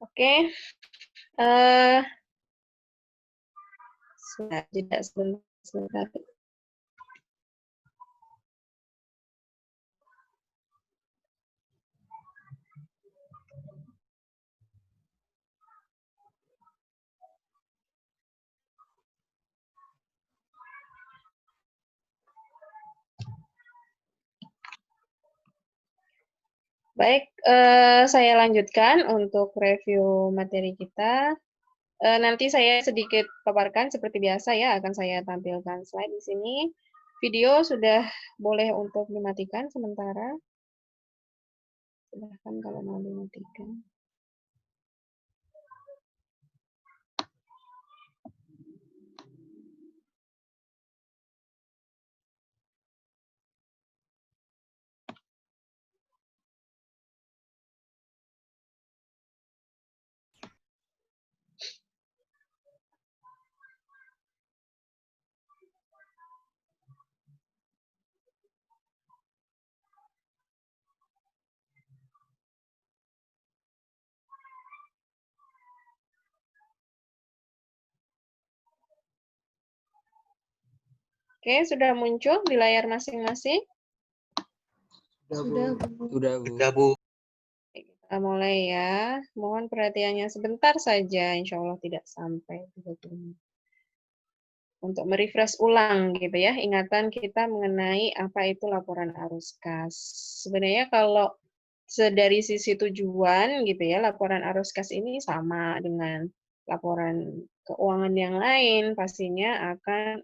Oke, eh sudah jeda sebentar. Baik, saya lanjutkan untuk review materi kita. Nanti saya sedikit paparkan seperti biasa ya, akan saya tampilkan slide di sini. Video sudah boleh untuk dimatikan sementara. Silahkan kalau mau dimatikan. Oke, sudah muncul di layar masing-masing? Sudah, Bu. Sudah, Bu. Kita mulai ya. Mohon perhatiannya sebentar saja, insya Allah tidak sampai 30 menit. Untuk merefresh ulang gitu ya, ingatan kita mengenai apa itu laporan arus kas. Sebenarnya kalau dari sisi tujuan gitu ya, laporan arus kas ini sama dengan laporan keuangan yang lain, pastinya akan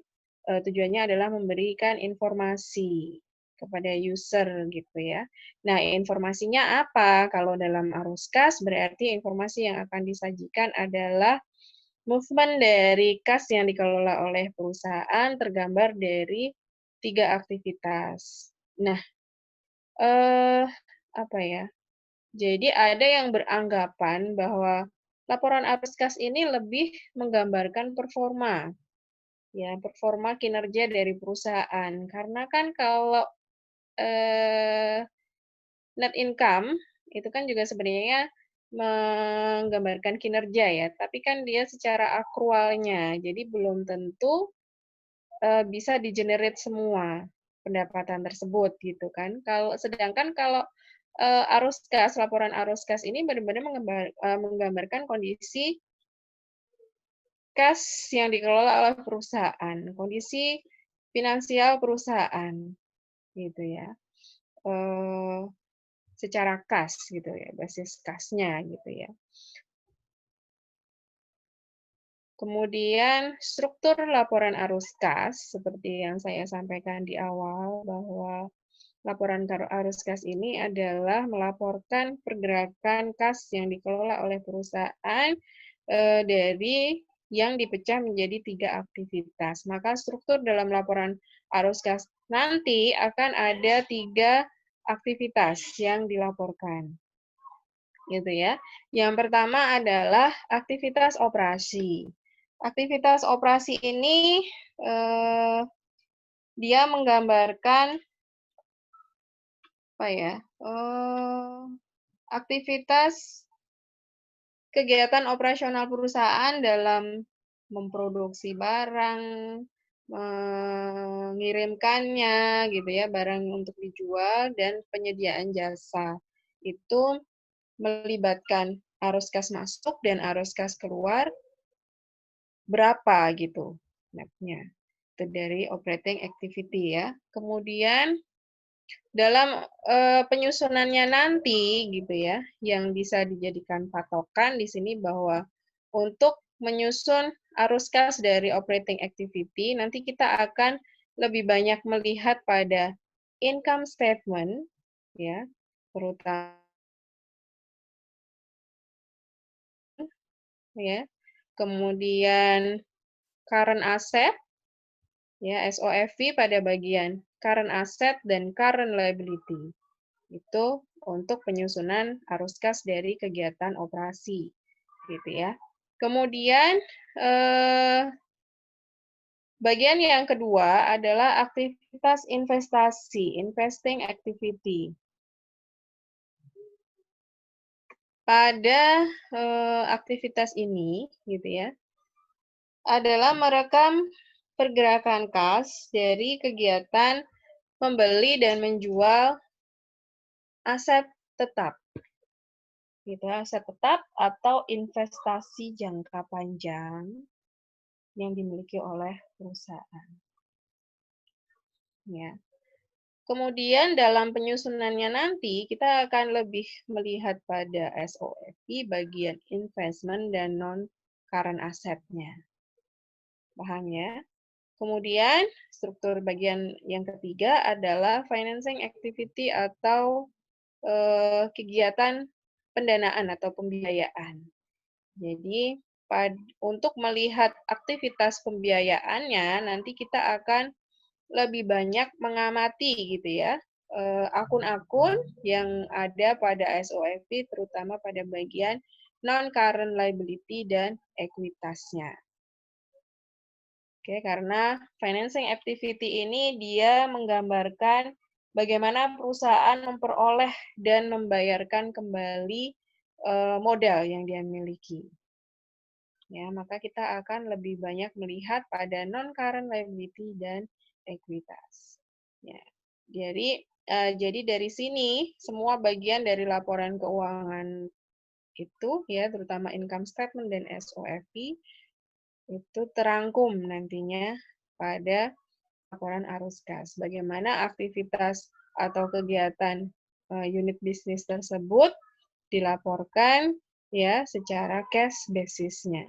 tujuannya adalah memberikan informasi kepada user gitu ya. Nah, informasinya apa? Kalau dalam arus kas berarti informasi yang akan disajikan adalah movement dari kas yang dikelola oleh perusahaan tergambar dari 3 aktivitas. Nah, apa ya? Jadi ada yang beranggapan bahwa laporan arus kas ini lebih menggambarkan performa, ya performa kinerja dari perusahaan. Karena kan kalau net income itu kan juga sebenarnya menggambarkan kinerja ya, tapi kan dia secara akrualnya, jadi belum tentu bisa di-generate semua pendapatan tersebut gitu kan. Sedangkan kalau arus kas, laporan arus kas ini benar-benar menggambarkan kondisi kas yang dikelola oleh perusahaan, kondisi finansial perusahaan gitu ya. Secara kas gitu ya, basis kasnya gitu ya. Kemudian struktur laporan arus kas, seperti yang saya sampaikan di awal, bahwa laporan arus kas ini adalah melaporkan pergerakan kas yang dikelola oleh perusahaan dari yang dipecah menjadi 3 aktivitas. Maka struktur dalam laporan arus kas nanti akan ada 3 aktivitas yang dilaporkan. Gitu ya. Yang pertama adalah aktivitas operasi. Aktivitas operasi ini dia menggambarkan apa ya? Aktivitas kegiatan operasional perusahaan dalam memproduksi barang, mengirimkannya gitu ya, barang untuk dijual dan penyediaan jasa. Itu melibatkan arus kas masuk dan arus kas keluar berapa gitu mapnya. Itu dari operating activity ya. Kemudian dalam penyusunannya nanti gitu ya, yang bisa dijadikan patokan di sini bahwa untuk menyusun arus kas dari operating activity, nanti kita akan lebih banyak melihat pada income statement, ya, terutama ya, kemudian current asset, ya, SOFV pada bagian current asset dan current liability. Itu untuk penyusunan arus kas dari kegiatan operasi, gitu ya. Kemudian bagian yang kedua adalah aktivitas investasi, investing activity. pada aktivitas ini, gitu ya, adalah merekam pergerakan kas dari kegiatan membeli dan menjual aset tetap, gitu ya, aset tetap atau investasi jangka panjang yang dimiliki oleh perusahaan. Ya. Kemudian dalam penyusunannya nanti kita akan lebih melihat pada SOFP bagian investment dan non-current assetnya. Paham ya? Kemudian struktur bagian yang ketiga adalah financing activity atau kegiatan pendanaan atau pembiayaan. Jadi untuk melihat aktivitas pembiayaannya nanti kita akan lebih banyak mengamati gitu ya akun-akun yang ada pada SOFP terutama pada bagian non-current liability dan ekuitasnya. Oke, karena financing activity ini dia menggambarkan bagaimana perusahaan memperoleh dan membayarkan kembali modal yang dia miliki. Ya, maka kita akan lebih banyak melihat pada non-current liability dan ekuitas. Ya, jadi dari sini semua bagian dari laporan keuangan itu ya, terutama income statement dan SOFP itu terangkum nantinya pada laporan arus kas. Bagaimana aktivitas atau kegiatan unit bisnis tersebut dilaporkan ya secara cash basisnya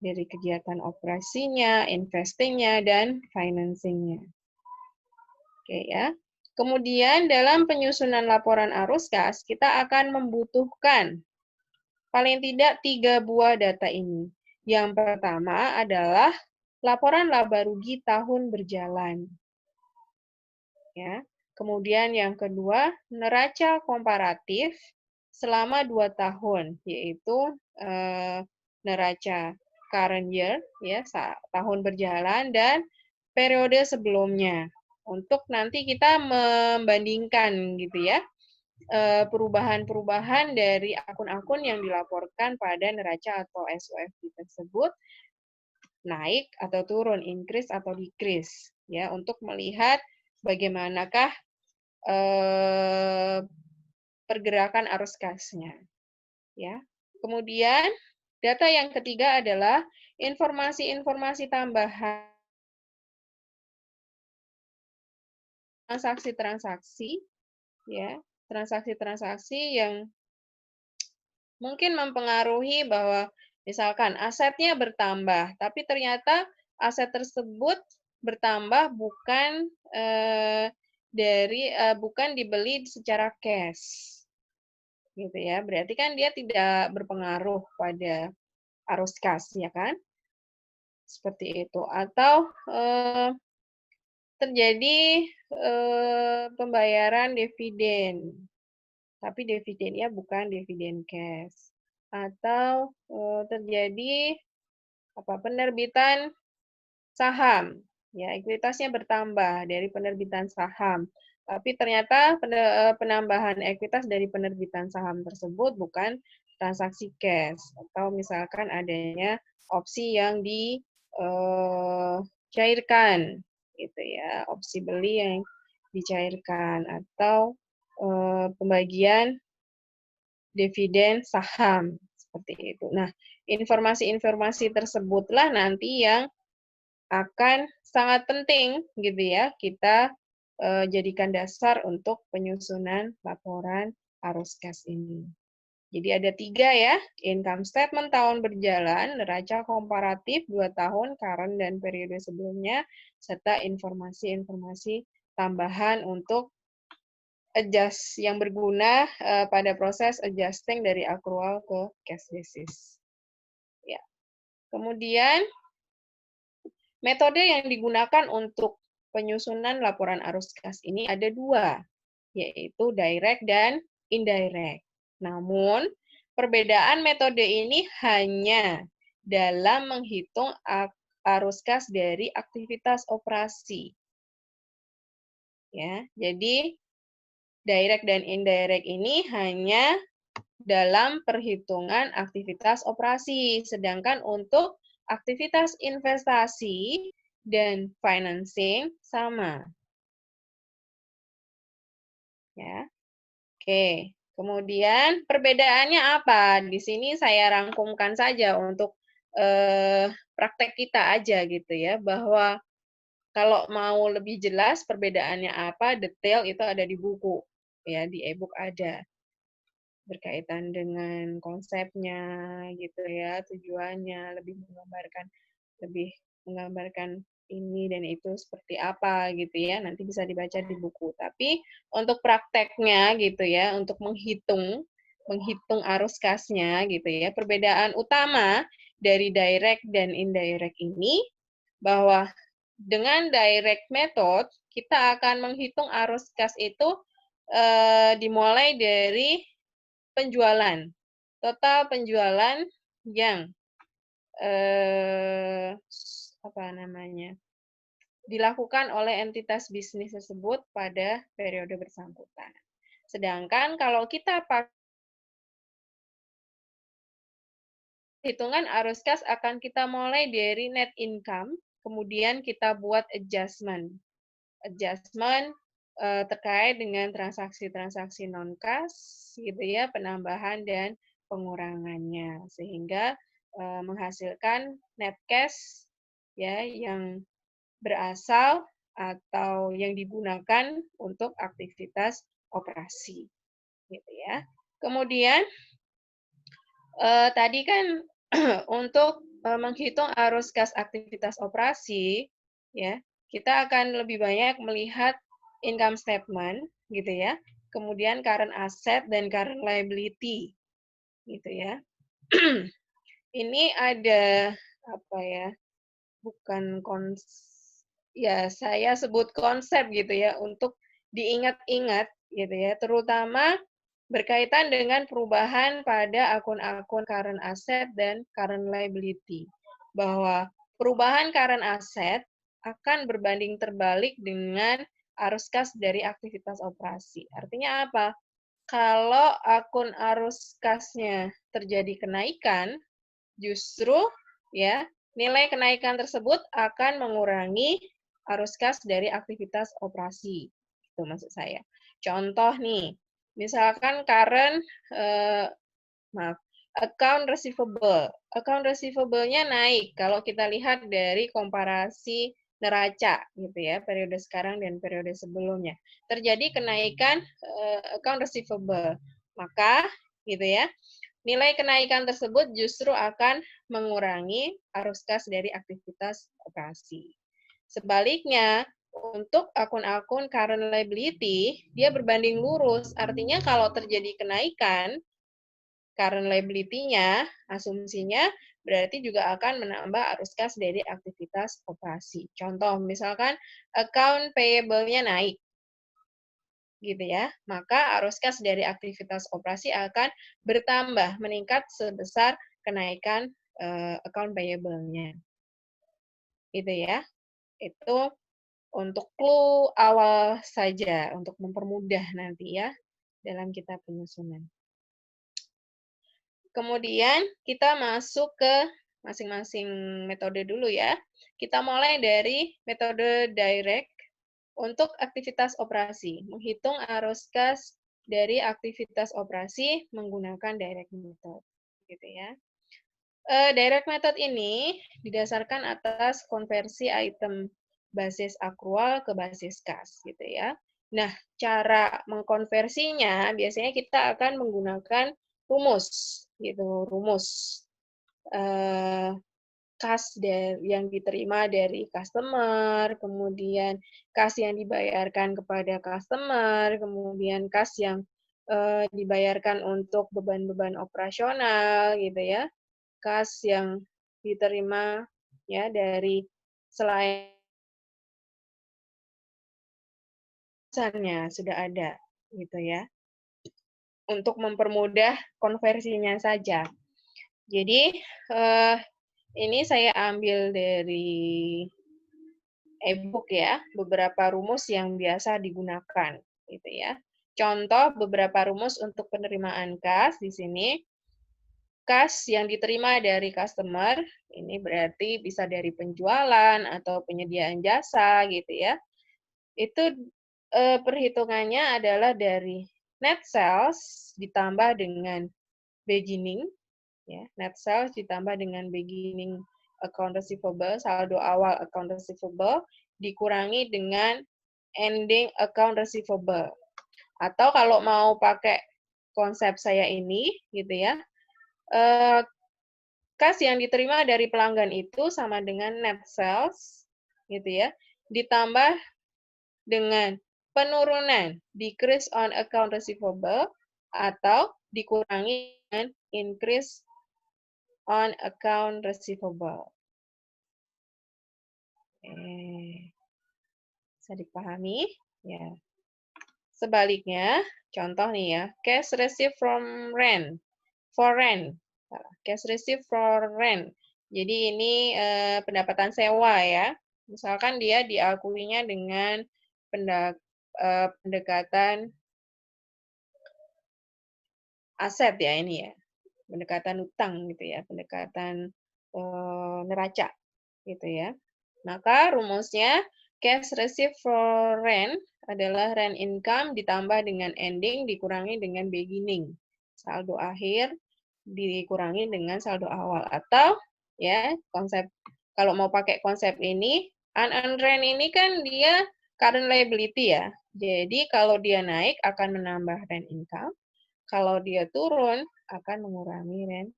dari kegiatan operasinya, investingnya, dan financingnya. Oke ya. Kemudian dalam penyusunan laporan arus kas, kita akan membutuhkan paling tidak 3 buah data ini. Yang pertama adalah laporan laba rugi tahun berjalan. Ya. Kemudian yang kedua, neraca komparatif selama 2 tahun, yaitu neraca current year, ya, tahun berjalan, dan periode sebelumnya. Untuk nanti kita membandingkan gitu ya, perubahan-perubahan dari akun-akun yang dilaporkan pada neraca atau SOFP tersebut, naik atau turun, increase atau decrease, ya, untuk melihat bagaimanakah pergerakan arus kasnya. Ya. Kemudian data yang ketiga adalah informasi-informasi tambahan transaksi-transaksi, ya, transaksi-transaksi yang mungkin mempengaruhi bahwa misalkan asetnya bertambah, tapi ternyata aset tersebut bertambah bukan bukan dibeli secara cash, gitu ya. Berarti kan dia tidak berpengaruh pada arus kas, ya kan? Seperti itu. Atau terjadi pembayaran dividen, tapi dividennya bukan dividen cash. Atau terjadi penerbitan saham, ya ekuitasnya bertambah dari penerbitan saham, tapi ternyata penambahan ekuitas dari penerbitan saham tersebut bukan transaksi cash, atau misalkan adanya opsi yang dicairkan, gitu ya, opsi beli yang dicairkan, atau pembagian dividen saham, seperti itu. Nah, informasi-informasi tersebutlah nanti yang akan sangat penting gitu ya kita jadikan dasar untuk penyusunan laporan arus kas ini. Jadi ada 3 ya, income statement tahun berjalan, neraca komparatif 2 tahun, current dan periode sebelumnya, serta informasi-informasi tambahan untuk adjust yang berguna pada proses adjusting dari accrual ke cash basis. Ya. Kemudian metode yang digunakan untuk penyusunan laporan arus kas ini ada 2, yaitu direct dan indirect. Namun, perbedaan metode ini hanya dalam menghitung arus kas dari aktivitas operasi. Ya, jadi direct dan indirect ini hanya dalam perhitungan aktivitas operasi. Sedangkan untuk aktivitas investasi dan financing sama. Ya. Oke. Kemudian perbedaannya apa? Di sini saya rangkumkan saja untuk praktek kita aja gitu ya, bahwa kalau mau lebih jelas perbedaannya apa, detail itu ada di buku, ya di e-book ada. Berkaitan dengan konsepnya gitu ya, tujuannya, lebih menggambarkan ini dan itu seperti apa gitu ya, nanti bisa dibaca di buku. Tapi untuk prakteknya gitu ya, untuk menghitung arus kasnya gitu ya, perbedaan utama dari direct dan indirect ini bahwa dengan direct method kita akan menghitung arus kas itu dimulai dari penjualan, total penjualan yang apa namanya, dilakukan oleh entitas bisnis tersebut pada periode bersangkutan. Sedangkan kalau kita pakai hitungan arus kas akan kita mulai dari net income, kemudian kita buat adjustment. Terkait dengan transaksi-transaksi non-kas, gitu ya, penambahan dan pengurangannya, sehingga menghasilkan net cash ya yang berasal atau yang digunakan untuk aktivitas operasi, gitu ya. Kemudian tadi kan untuk menghitung arus kas aktivitas operasi, ya, kita akan lebih banyak melihat income statement, gitu ya. Kemudian current asset dan current liability, gitu ya. Ini ada apa ya? Bukan ya saya sebut konsep gitu ya untuk diingat-ingat gitu ya, terutama berkaitan dengan perubahan pada akun-akun current asset dan current liability. Bahwa perubahan current asset akan berbanding terbalik dengan arus kas dari aktivitas operasi. Artinya apa? Kalau akun arus kasnya terjadi kenaikan, justru ya nilai kenaikan tersebut akan mengurangi arus kas dari aktivitas operasi. Itu maksud saya. Contoh nih, misalkan account receivable. Account receivable-nya naik kalau kita lihat dari komparasi neraca gitu ya, periode sekarang dan periode sebelumnya. Terjadi kenaikan account receivable. Maka gitu ya, nilai kenaikan tersebut justru akan mengurangi arus kas dari aktivitas operasi. Sebaliknya, untuk akun-akun current liability, dia berbanding lurus. Artinya kalau terjadi kenaikan current liability-nya, asumsinya berarti juga akan menambah arus kas dari aktivitas operasi. Contoh, misalkan account payable-nya naik, gitu ya, maka arus kas dari aktivitas operasi akan bertambah, meningkat sebesar kenaikan account payable-nya. Gitu ya. Itu untuk clue awal saja, untuk mempermudah nanti ya dalam kita penyusunan. Kemudian kita masuk ke masing-masing metode dulu ya. Kita mulai dari metode direct untuk aktivitas operasi, menghitung arus kas dari aktivitas operasi menggunakan direct method, gitu ya. Direct method ini didasarkan atas konversi item basis akrual ke basis kas, gitu ya. Nah, cara mengkonversinya biasanya kita akan menggunakan rumus, gitu, rumus kas yang diterima dari customer, kemudian kas yang dibayarkan kepada customer, kemudian kas yang dibayarkan untuk beban-beban operasional, gitu ya, kas yang diterima ya dari selain sudah ada, gitu ya, untuk mempermudah konversinya saja. Jadi ini saya ambil dari e-book ya, beberapa rumus yang biasa digunakan gitu ya. contoh beberapa rumus untuk penerimaan kas di sini. Kas yang diterima dari customer, ini berarti bisa dari penjualan atau penyediaan jasa gitu ya. Itu perhitungannya adalah dari net sales ditambah dengan beginning, ya, net sales ditambah dengan beginning account receivable, saldo awal account receivable, dikurangi dengan ending account receivable. Atau kalau mau pakai konsep saya ini, gitu ya, kas yang diterima dari pelanggan itu sama dengan net sales, gitu ya, ditambah dengan penurunan decrease on account receivable atau dikurangi dengan increase on account receivable. Bisa dipahami? Ya. Sebaliknya, contoh nih ya, cash received from rent, for rent. Cash received for rent. Jadi ini pendapatan sewa ya. Misalkan dia diakuinya dengan pendekatan aset ya ini ya. Pendekatan utang gitu ya, pendekatan neraca gitu ya. Maka rumusnya cash received for rent adalah rent income ditambah dengan ending dikurangi dengan beginning. Saldo akhir dikurangi dengan saldo awal. Atau ya konsep kalau mau pakai konsep ini, unearned rent ini kan dia current liability ya. Jadi kalau dia naik akan menambah rent income, kalau dia turun akan mengurangi rent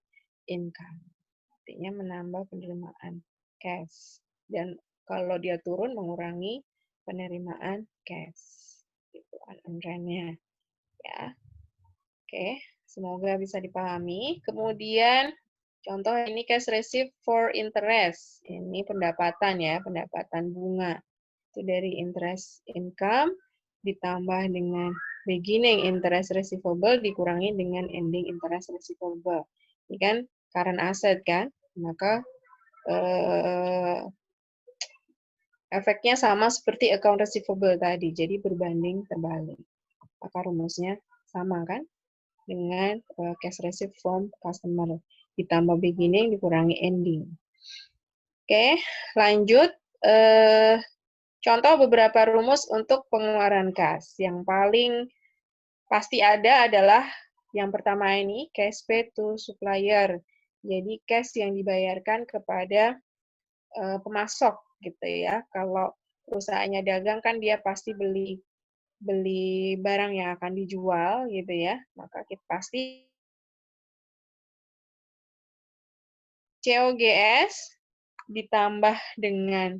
income. Artinya menambah penerimaan cash. Dan kalau dia turun mengurangi penerimaan cash. Itu unearned rent-nya. Ya. Oke, semoga bisa dipahami. Kemudian contoh ini cash received for interest. Ini pendapatan ya, pendapatan bunga. Itu dari interest income ditambah dengan beginning interest receivable dikurangi dengan ending interest receivable. Ini kan current asset kan, maka efeknya sama seperti account receivable tadi, jadi berbanding terbalik. Maka rumusnya sama kan dengan cash received from customer ditambah beginning dikurangi ending. Oke, lanjut. Contoh beberapa rumus untuk pengeluaran kas. Yang paling pasti ada adalah yang pertama ini, cash paid to supplier. Jadi cash yang dibayarkan kepada pemasok gitu ya. Kalau perusahaannya dagang kan dia pasti beli barang yang akan dijual gitu ya. Maka kita pasti COGS ditambah dengan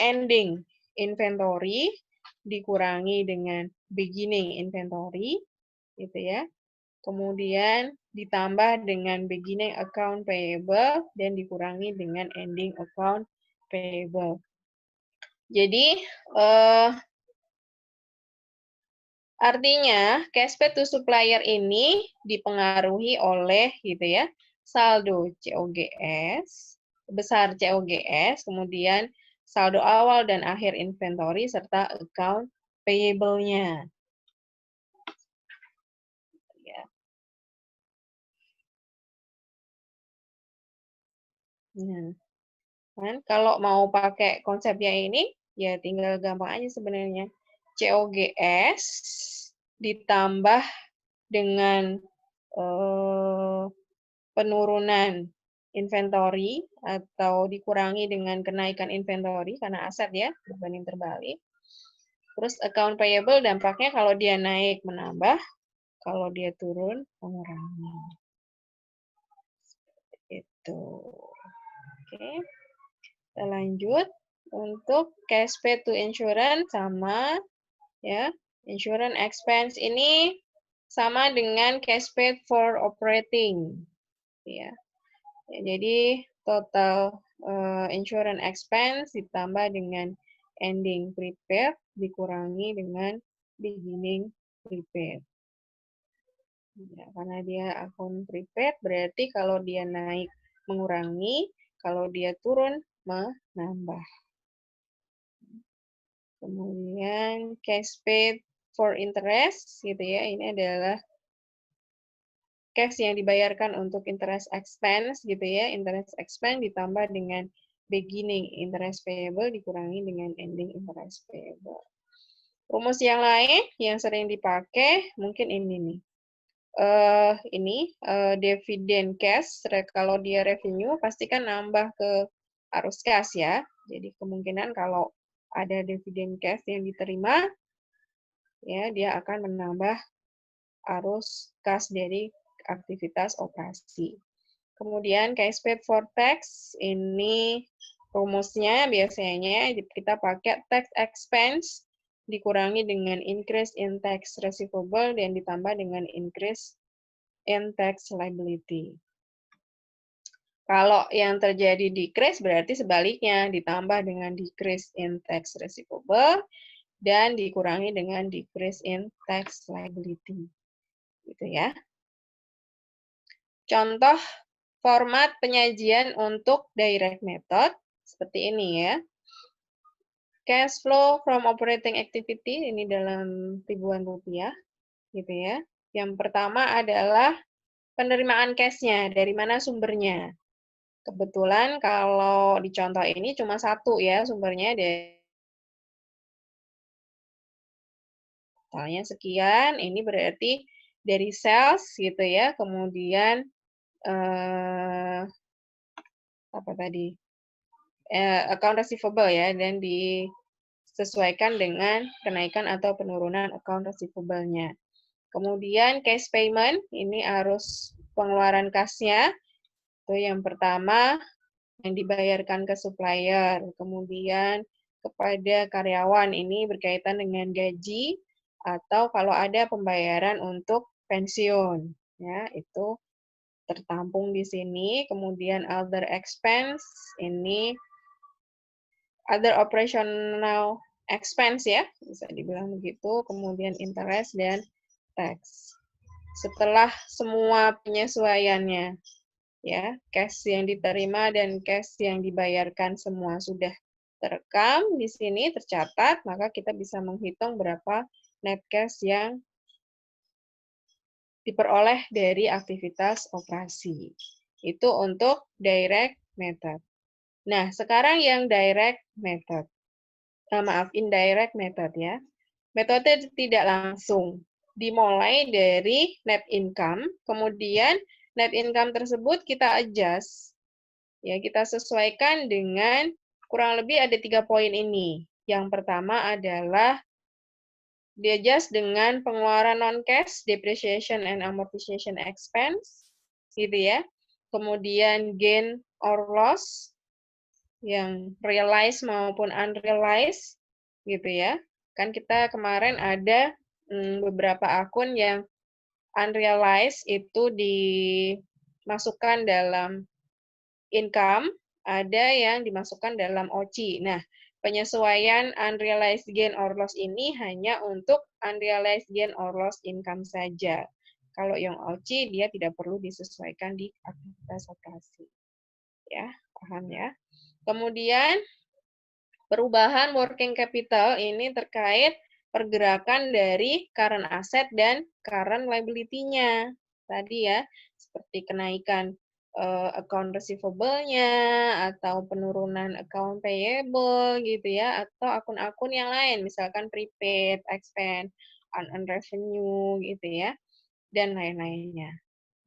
ending inventory dikurangi dengan beginning inventory gitu ya. Kemudian ditambah dengan beginning account payable dan dikurangi dengan ending account payable. Jadi artinya cash paid to supplier ini dipengaruhi oleh gitu ya saldo COGS, besar COGS, kemudian saldo awal dan akhir inventory serta account payable-nya. Ya. Nah, kan kalau mau pakai konsepnya ini ya tinggal gampang aja sebenarnya. COGS ditambah dengan penurunan inventory atau dikurangi dengan kenaikan inventory karena aset ya berbanding terbalik. Terus account payable dampaknya kalau dia naik menambah, kalau dia turun mengurangi. Itu. Oke. Kita lanjut untuk cash paid to insurance sama ya. Insurance expense ini sama dengan cash paid for operating. Ya. Jadi total insurance expense ditambah dengan ending prepaid dikurangi dengan beginning prepaid. Ya, karena dia akun prepaid berarti kalau dia naik mengurangi, kalau dia turun menambah. Kemudian cash paid for interest gitu ya. Ini adalah cash yang dibayarkan untuk interest expense gitu ya. Interest expense ditambah dengan beginning interest payable dikurangi dengan ending interest payable. Rumus yang lain yang sering dipakai mungkin ini nih. Dividen cash, kalau dia revenue pasti kan nambah ke arus kas ya. Jadi kemungkinan kalau ada dividen cash yang diterima, ya dia akan menambah arus kas dari aktivitas operasi. Kemudian cash paid for tax, ini rumusnya biasanya kita pakai tax expense dikurangi dengan increase in tax receivable dan ditambah dengan increase in tax liability. Kalau yang terjadi decrease berarti sebaliknya, ditambah dengan decrease in tax receivable dan dikurangi dengan decrease in tax liability. Gitu ya. Contoh format penyajian untuk direct method seperti ini ya. Cash flow from operating activity ini dalam ribuan rupiah gitu ya. Yang pertama adalah penerimaan cash-nya, dari mana sumbernya. Kebetulan kalau di contoh ini cuma satu ya sumbernya, totalnya sekian, ini berarti dari sales gitu ya, kemudian apa tadi? Account receivable ya, dan disesuaikan dengan kenaikan atau penurunan account receivable-nya. Kemudian cash payment, ini arus pengeluaran kasnya. Itu yang pertama, yang dibayarkan ke supplier. Kemudian kepada karyawan, ini berkaitan dengan gaji, atau kalau ada pembayaran untuk pensiun. Ya, itu tertampung di sini. Kemudian other expense, ini other operational expense ya, bisa dibilang begitu, kemudian interest dan tax. Setelah semua penyesuaiannya, ya, cash yang diterima dan cash yang dibayarkan semua sudah terekam di sini, tercatat, maka kita bisa menghitung berapa net cash yang diperoleh dari aktivitas operasi. Itu untuk direct method. Nah, sekarang yang direct method. Indirect method ya. Metode tidak langsung. Dimulai dari net income, kemudian net income tersebut kita adjust. Ya, kita sesuaikan dengan kurang lebih ada 3 poin ini. Yang pertama adalah di-adjust dengan pengeluaran non-cash, depreciation and amortization expense, gitu ya. Kemudian gain or loss, yang realized maupun unrealized, gitu ya. Kan kita kemarin ada beberapa akun yang unrealized itu dimasukkan dalam income, ada yang dimasukkan dalam OCI. Nah, penyesuaian unrealized gain or loss ini hanya untuk unrealized gain or loss income saja. Kalau yang OCI dia tidak perlu disesuaikan di aktivitas operasi. Ya, paham ya? Kemudian perubahan working capital ini terkait pergerakan dari current asset dan current liability-nya. Tadi ya, seperti kenaikan account receivable-nya, atau penurunan account payable gitu ya, atau akun-akun yang lain, misalkan prepaid, expense, unearned revenue gitu ya, dan lain-lainnya.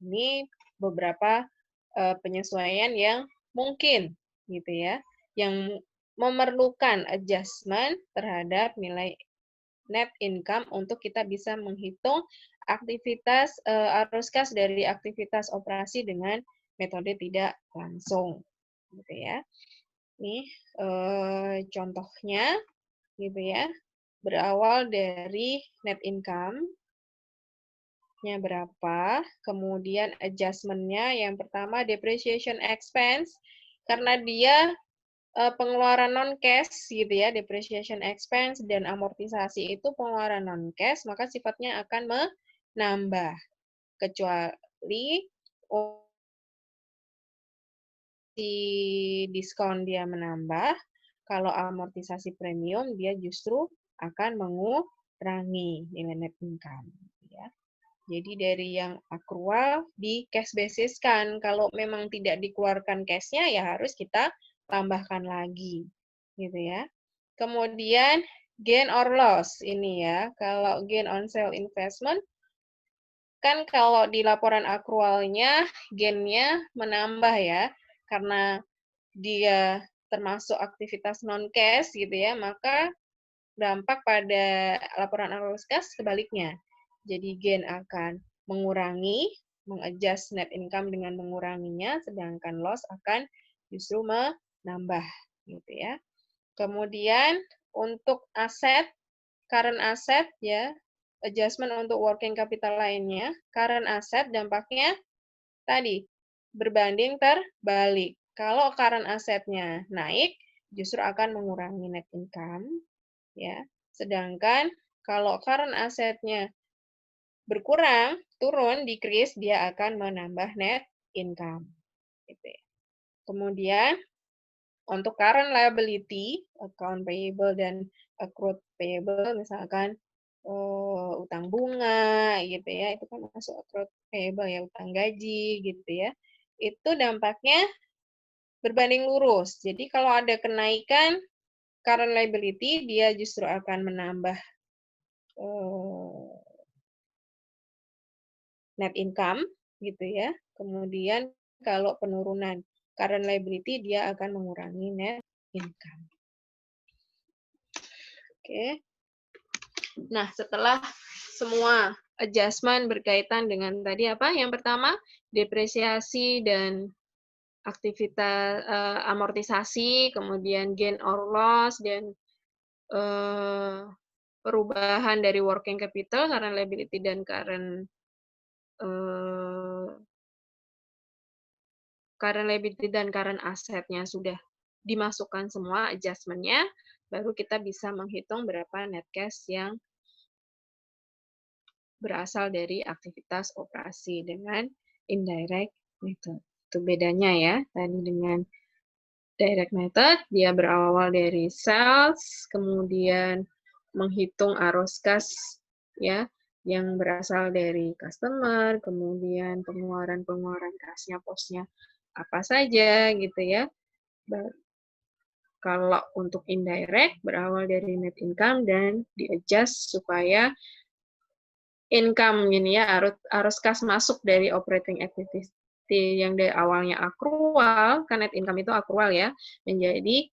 Ini beberapa penyesuaian yang mungkin gitu ya, yang memerlukan adjustment terhadap nilai net income untuk kita bisa menghitung aktivitas arus kas dari aktivitas operasi dengan metode tidak langsung, gitu ya. Nih contohnya, gitu ya, berawal dari net income-nya berapa, kemudian adjustment-nya yang pertama depreciation expense, karena dia pengeluaran non-cash gitu ya, depreciation expense dan amortisasi itu pengeluaran non-cash, maka sifatnya akan menambah. Kecuali di diskon dia menambah, kalau amortisasi premium dia justru akan mengurangi. mengurangi nilai net income. Ya. Jadi dari yang akrual di cash basis kan, kalau memang tidak dikeluarkan cashnya ya harus kita tambahkan lagi, gitu ya. Kemudian gain or loss ini ya, kalau gain on sale investment kan kalau di laporan akrualnya gain-nya menambah ya, karena dia termasuk aktivitas non cash gitu ya, maka dampak pada laporan arus kas sebaliknya. Jadi gain akan mengurangi, mengadjust net income dengan menguranginya, sedangkan loss akan justru menambah gitu ya. Kemudian untuk aset, current asset ya, adjustment untuk working capital lainnya, current asset dampaknya tadi berbanding terbalik. Kalau current assetnya naik, justru akan mengurangi net income ya. Sedangkan kalau current assetnya berkurang, turun, decrease, dia akan menambah net income. Gitu ya. Kemudian untuk current liability, account payable dan accrued payable, misalkan utang bunga gitu ya, itu kan masuk accrued payable ya, utang gaji gitu ya. Itu dampaknya berbanding lurus. Jadi kalau ada kenaikan current liability, dia justru akan menambah net income gitu ya. Kemudian kalau penurunan current liability, dia akan mengurangi net income. Oke. Nah, setelah semua adjustment berkaitan dengan tadi apa? Yang pertama, depresiasi dan aktivitas amortisasi, kemudian gain or loss, dan perubahan dari working capital, current liability, dan current liability dan current assetnya sudah dimasukkan semua adjustment-nya, baru kita bisa menghitung berapa net cash yang berasal dari aktivitas operasi dengan indirect method. Itu bedanya ya. Tadi dengan direct method, dia berawal dari sales, kemudian menghitung arus kas ya, yang berasal dari customer, kemudian pengeluaran kasnya, posnya apa saja gitu ya. Kalau untuk indirect berawal dari net income dan di-adjust supaya income ini ya, arus kas masuk dari operating activity yang dari awalnya akrual, kan net income itu akrual ya, menjadi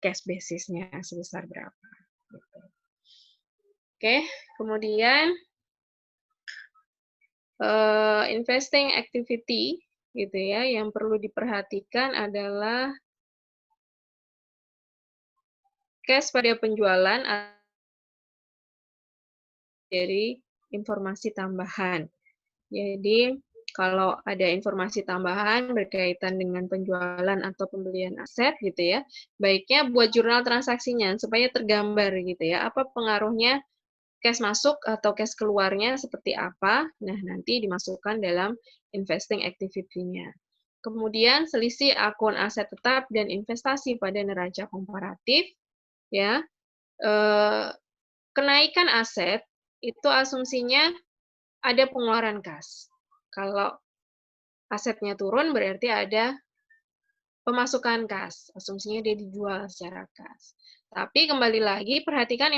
cash basisnya sebesar berapa. Gitu. Oke, kemudian investing activity gitu ya, yang perlu diperhatikan adalah cash pada penjualan dari informasi tambahan. Jadi, kalau ada informasi tambahan berkaitan dengan penjualan atau pembelian aset gitu ya, baiknya buat jurnal transaksinya supaya tergambar gitu ya, apa pengaruhnya cash masuk atau cash keluarnya seperti apa. Nah, nanti dimasukkan dalam investing activity-nya. Kemudian selisih akun aset tetap dan investasi pada neraca komparatif ya. Kenaikan aset itu asumsinya ada pengeluaran kas. Kalau asetnya turun berarti ada pemasukan kas. Asumsinya dia dijual secara kas. Tapi kembali lagi perhatikan